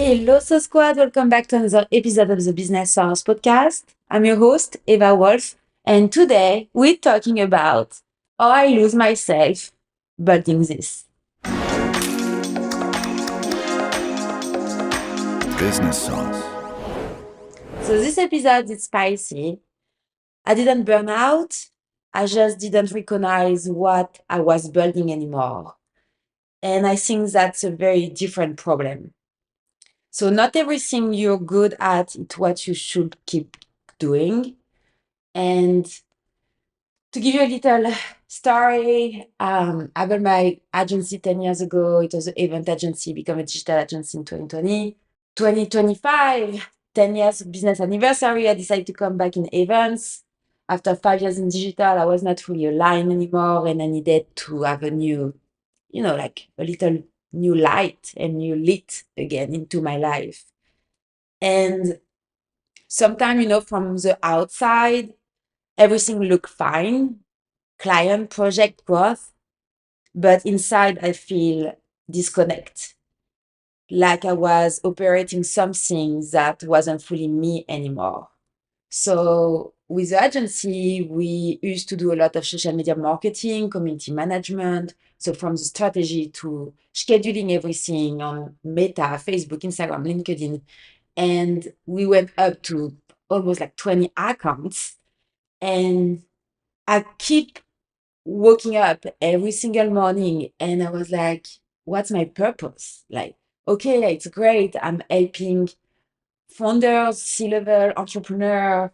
Hello, So Squad. Welcome back to another episode of the Business Source podcast. I'm your host, Eva Wolf, and today we're talking about how I lose myself building this. Business Sauce. So, this episode is spicy. I didn't burn out, I just didn't recognize what I was building anymore. And I think that's a very different problem. So, not everything you're good at is what you should keep doing. And to give you a little story, I built my agency 10 years ago. It was an event agency, become a digital agency in 2020. 2025, 10 years business anniversary, I decided to come back in events. After 5 years in digital, I was not really aligned anymore and I needed to have a new, like a little new light and new lit again into my life. And sometimes, from the outside, everything looked fine, client project growth, but inside I feel disconnect, like I was operating something that wasn't fully me anymore. So with the agency, we used to do a lot of social media marketing, community management. So from the strategy to scheduling everything on Meta, Facebook, Instagram, LinkedIn. And we went up to almost like 20 accounts. And I keep waking up every single morning and I was like, what's my purpose? Like, okay, it's great. I'm helping founders, C-level entrepreneur.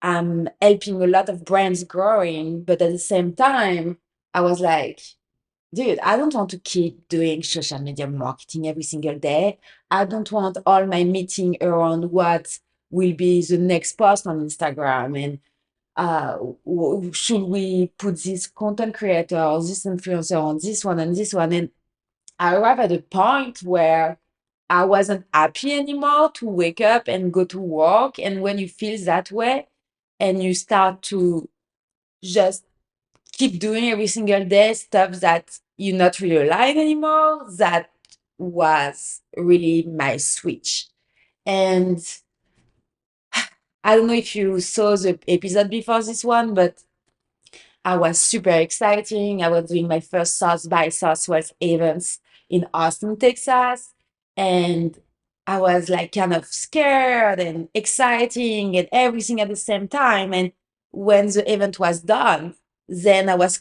I'm helping a lot of brands growing. But at the same time, I was like, dude, I don't want to keep doing social media marketing every single day. I don't want all my meeting around what will be the next post on Instagram and should we put this content creator or this influencer on this one and this one? And I arrived at a point where I wasn't happy anymore to wake up and go to work. And when you feel that way and you start to just keep doing every single day stuff that you're not really aligned anymore, that was really my switch. And I don't know if you saw the episode before this one, but I was super exciting. I was doing my first South by Southwest events in Austin, Texas. And I was like kind of scared and exciting and everything at the same time. And when the event was done, then I was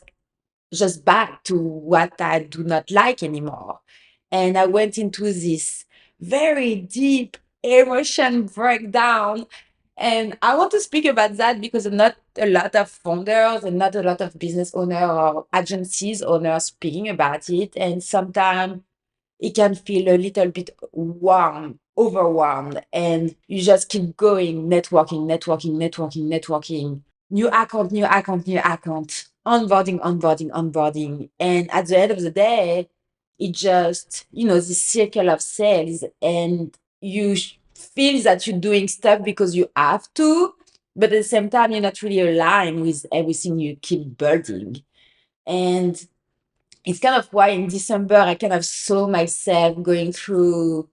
just back to what I do not like anymore. And I went into this very deep emotion breakdown. And I want to speak about that because not a lot of founders and not a lot of business owners or agencies owners speaking about it. And sometimes it can feel a little bit warm, overwhelmed, and you just keep going, networking, new account, onboarding. And at the end of the day, it just, this circle of sales, and you feel that you're doing stuff because you have to, but at the same time, you're not really aligned with everything you keep building. And it's kind of why in December I kind of saw myself going through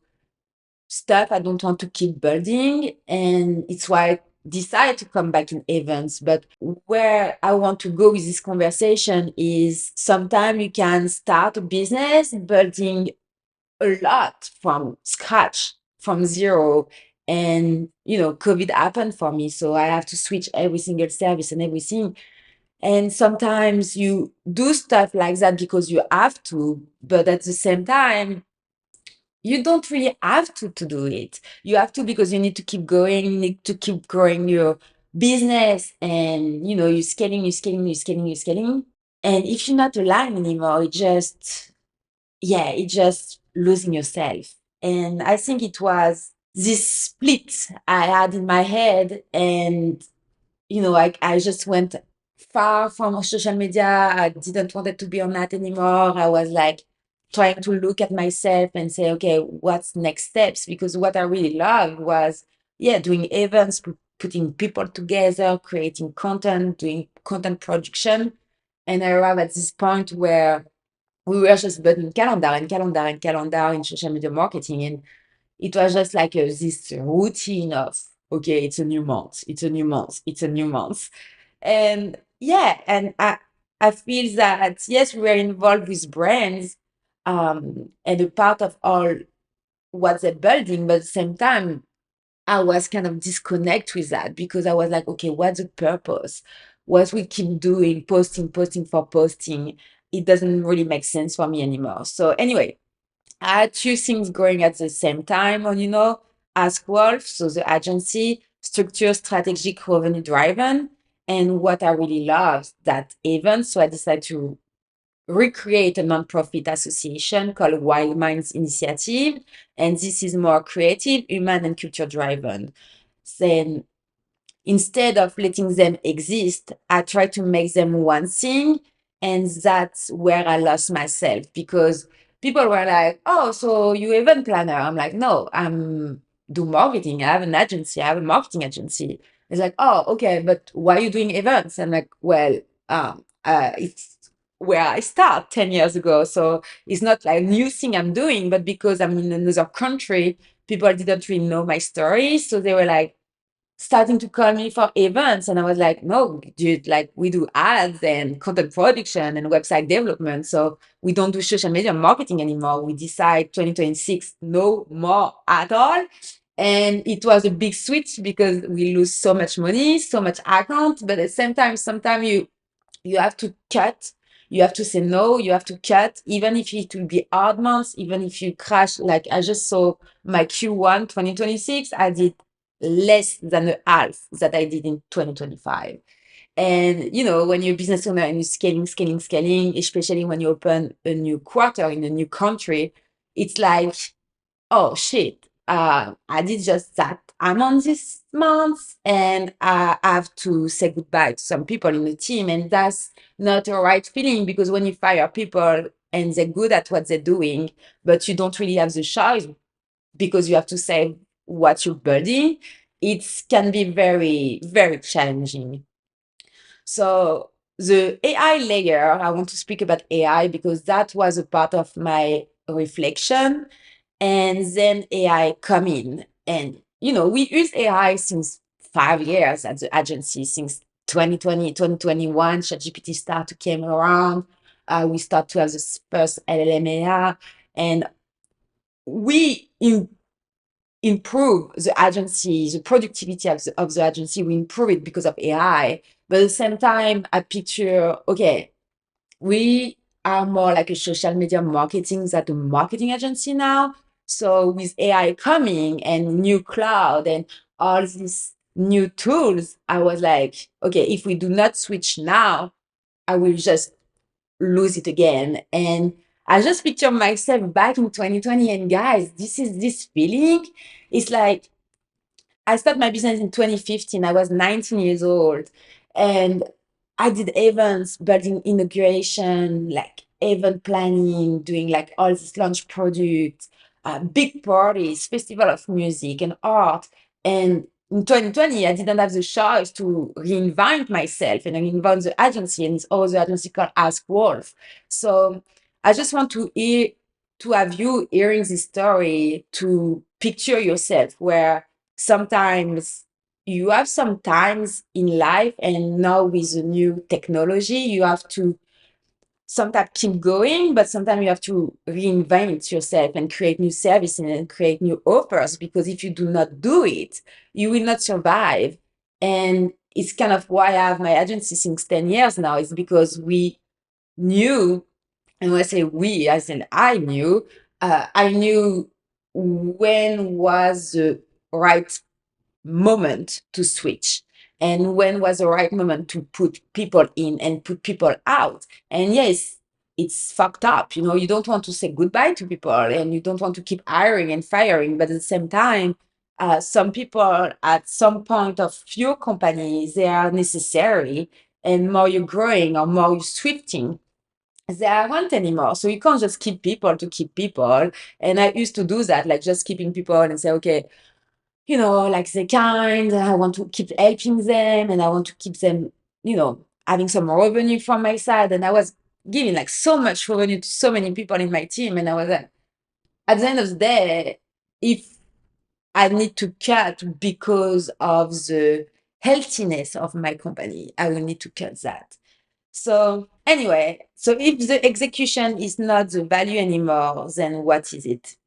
stuff I don't want to keep building. And it's why I decided to come back in events. But where I want to go with this conversation is sometimes you can start a business building a lot from scratch, from zero. And, COVID happened for me. So I have to switch every single service and everything. And sometimes you do stuff like that because you have to, but at the same time, you don't really have to do it. You have to because you need to keep going, you need to keep growing your business and you're scaling. And if you're not aligned anymore, it just losing yourself. And I think it was this split I had in my head and I just went far from social media. I didn't want it to be on that anymore. I was like trying to look at myself and say, okay, what's next steps? Because what I really loved was, doing events, putting people together, creating content, doing content production. And I arrived at this point where we were just building calendar in social media marketing. It was just like this routine of, okay, it's a new month, it's a new month, it's a new month. And yeah, and I feel that yes, we are involved with brands, and a part of all what they're building, but at the same time, I was kind of disconnect with that because I was like, okay, what's the purpose? What we keep doing, posting, posting for posting, it doesn't really make sense for me anymore. So anyway, I had two things going at the same time on, Ask Wolf, so the agency, structure, strategic, revenue driven, and what I really love that event. So I decided to recreate a nonprofit association called Wild Minds Initiative. And this is more creative, human, and culture driven. Then instead of letting them exist, I try to make them one thing. And that's where I lost myself because people were like, oh, so you event planner. I'm like, no, I'm do marketing. I have an agency. I have a marketing agency. It's like, oh, okay, but why are you doing events? I'm like, well, it's where I start 10 years ago. So it's not like a new thing I'm doing, but because I'm in another country, people didn't really know my story. So they were like, starting to call me for events. And I was like, no, dude, like we do ads and content production and website development. So we don't do social media marketing anymore. We decide 2026, no more at all. And it was a big switch because we lose so much money, so much account. But at the same time, sometimes you have to cut. You have to say no, you have to cut, even if it will be hard months, even if you crash. Like I just saw my Q1 2026, I did less than the half that I did in 2025. And when you're a business owner and you're scaling, scaling, scaling, especially when you open a new quarter in a new country, it's like, oh shit, I did just that. I'm on this month and I have to say goodbye to some people in the team. And that's not a right feeling because when you fire people and they're good at what they're doing, but you don't really have the choice because you have to say what you're building, it can be very, very challenging. So the AI layer, I want to speak about AI because that was a part of my reflection. And then AI come in. And, we use AI since 5 years at the agency, since 2020, 2021, ChatGPT start to came around. We start to have this first LLM AI. And we improve the agency, the productivity of the agency, we improve it because of AI. But at the same time, I picture, okay, we are more like a social media marketing than a marketing agency now. So with AI coming and new cloud and all these new tools, I was like, okay, if we do not switch now, I will just lose it again. And I just picture myself back in 2020 and guys, this is this feeling. It's like I started my business in 2015. I was 19 years old and I did events, building inauguration, like event planning, doing like all this launch products, big parties, festival of music and art. And in 2020, I didn't have the choice to reinvent myself and reinvent the agency and this other agency called Ask Wolf. So I just want to have you hearing this story to picture yourself where sometimes you have some times in life and now with the new technology you have to sometimes keep going but sometimes you have to reinvent yourself and create new services and create new offers because if you do not do it you will not survive. And it's kind of why I have my agency since 10 years now is because we knew, and when I say we, as in I knew when was the right moment to switch and when was the right moment to put people in and put people out. And yes, it's fucked up. You don't want to say goodbye to people and you don't want to keep hiring and firing. But at the same time, some people at some point of your company, they are necessary. And more you're growing or more you're swifting, they aren't anymore. So you can't just keep people to keep people. And I used to do that, like just keeping people and say, okay, like they're kind, I want to keep helping them and I want to keep them, having some revenue from my side. And I was giving like so much revenue to so many people in my team. And I was like, at the end of the day, if I need to cut because of the healthiness of my company. I will need to cut that. So anyway, so if the execution is not the value anymore, then what is it?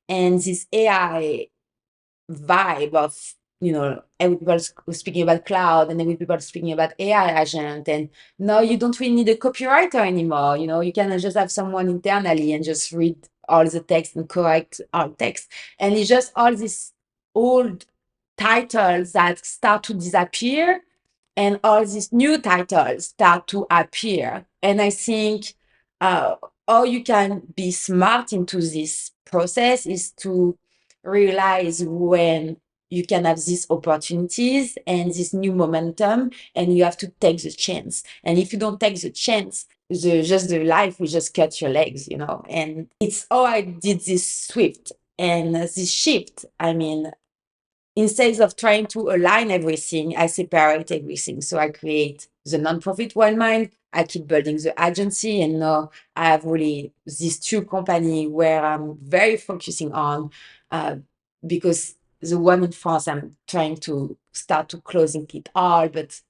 And this AI vibe of, everybody speaking about cloud and everybody speaking about AI agent, and now you don't really need a copywriter anymore. You can just have someone internally and just read all the text and correct all text, and it's just all these old titles that start to disappear, and all these new titles start to appear. And I think uh, how you can be smart into this process is to realize when you can have these opportunities and this new momentum, and you have to take the chance. And if you don't take the chance, the life will just cut your legs. And it's how I did this swift and this shift. I mean, instead of trying to align everything, I separate everything. So I create the nonprofit Wild Mind. I keep building the agency, and now I have really these two companies where I'm very focusing on, uh, because the one in France, I'm trying to start to closing it all. But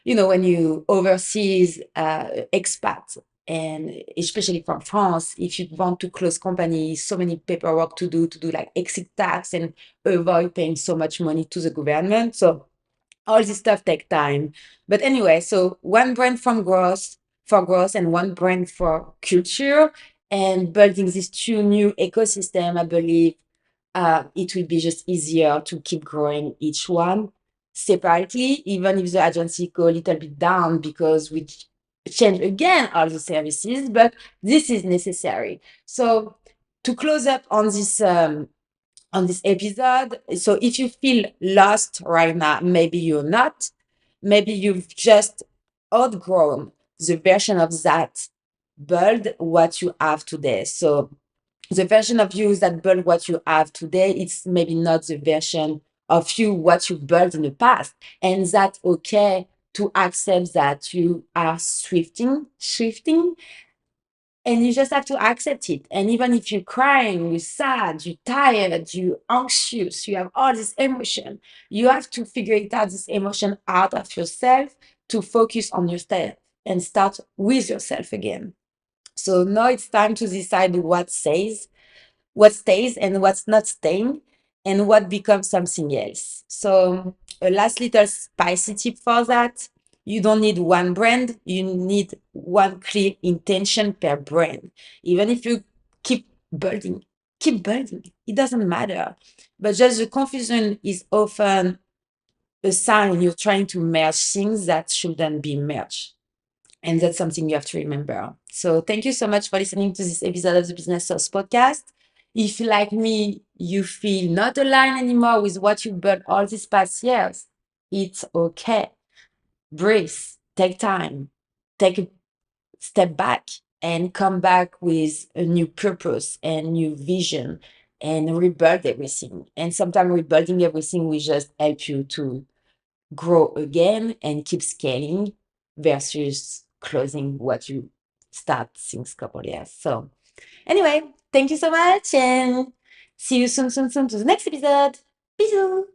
when you overseas expats, and especially from France, if you want to close company, so many paperwork to do like exit tax and avoid paying so much money to the government. So all this stuff take time. But anyway, so one brand from growth for growth and one brand for culture, and building these two new ecosystem, I believe it will be just easier to keep growing each one separately, even if the agency go a little bit down because we change again all the services, but this is necessary. So to close up on this episode, so if you feel lost right now, maybe you're not, maybe you've just outgrown the version of that build what you have today. So the version of you that build what you have today, it's maybe not the version of you what you built in the past. And that's okay to accept that you are shifting, and you just have to accept it. And even if you're crying, you're sad, you're tired, you're anxious, you have all this emotion, you have to figure it out, this emotion out of yourself, to focus on yourself and start with yourself again. So now it's time to decide what stays and what's not staying, and what becomes something else. So a last little spicy tip for that: you don't need one brand, you need one clear intention per brand. Even if you keep building, it doesn't matter. But just the confusion is often a sign you're trying to merge things that shouldn't be merged. And that's something you have to remember. So thank you so much for listening to this episode of the Business Sauce podcast. If, like me, you feel not aligned anymore with what you built all these past years, it's okay. Breathe, take time, take a step back, and come back with a new purpose and new vision, and rebuild everything. And sometimes rebuilding everything will just help you to grow again and keep scaling versus closing what you start since couple years. So anyway, thank you so much, and see you soon to the next episode. Bisous.